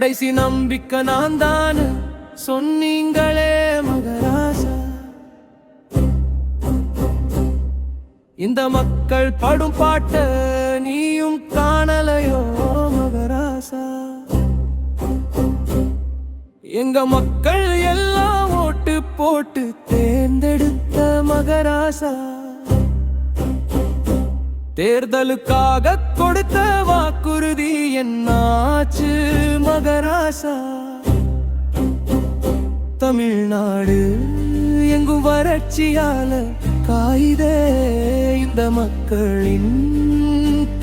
கடைசி நம்பிக்கை நான் தானு சொன்னீங்களே மகராசா. இந்த மக்கள் படும் பாட்ட நீயும் காணலையோ மகராசா. எங்க மக்கள் எல்லாம் ஓட்டு போட்டு தேர்ந்தெடுத்த மகராசா. தேர்தலுக்காக கொடுத்த வாக்குறுதி என்னாச்சு மகராசா. தமிழ்நாடு எங்கும் வறட்சியால காயுதே. இந்த மக்களின்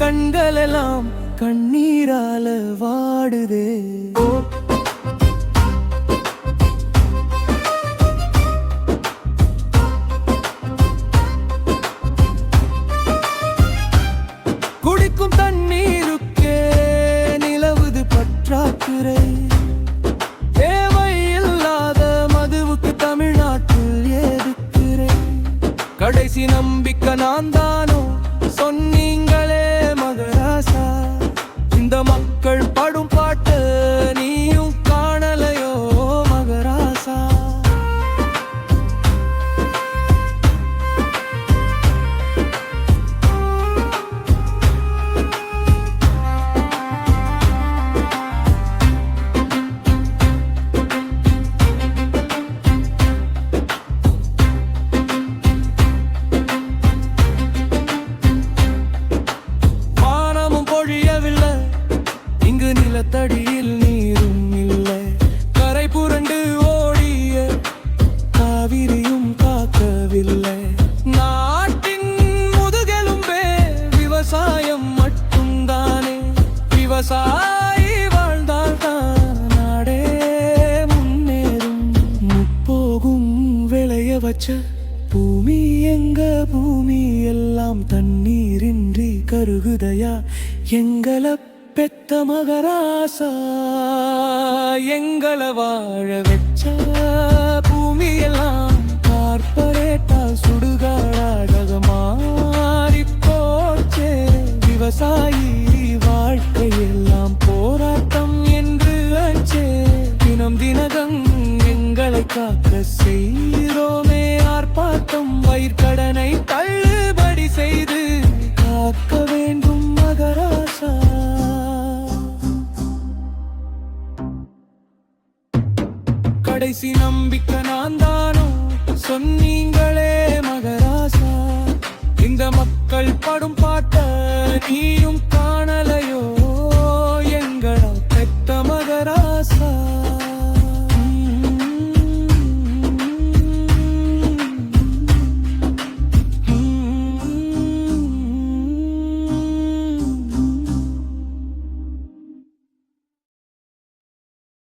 கண்களெல்லாம் கண்ணீரால வாடுதே. குடிக்கும் தண்ணீருக்கே நிலவுது பற்றாக்குறை. தேவையில்லாத மதுவுக்கு தமிழ்நாட்டில் ஏதுக்குறை. கடைசி நம்பிக்கை நான் தானோ சொன்னீங்களே மகராசா. இந்த மக்கள் படும் பாட்டு நீயும் காணலையோ மகராசா. நிலத்தடியில் நீரும் இல்லை. கரை புரண்டு ஓடிய காவிரியும் காக்கவில்லை. நாட்டின் முதுகெலும்பே விவசாயம் மட்டும்தானே. விவசாயி வாழ்ந்தால்தான் நாடே முன்னேறும். முப்போகும் விளைய வச்ச பூமி எங்க பூமி எல்லாம் தண்ணீரின்றி கருகுதையா. எங்களை பெத்த மகராசா எங்கள வாழ வச்ச பூமியெல்லாம் கார்பரேட்டால் சுடுகாடாக மாறி போச்சே. விவசாயி வாழ்க்கையெல்லாம் போராட்டம் என்று ஆச்சே. தினம் தினகம் எங்களை காக்க செய்கிறோமே ஆர்ப்பாட்டம். வயிற்கடனை தள்ளுபடி செய்து காக்க வேண்டும் மகராசா. கடைசி நம்பிக்கை நான் தானோ சொன்னீங்களே மகராசா. இந்த மக்கள் படும் பாட்ட நீயும் காணலையோ எங்கள பெத்த மகராசா.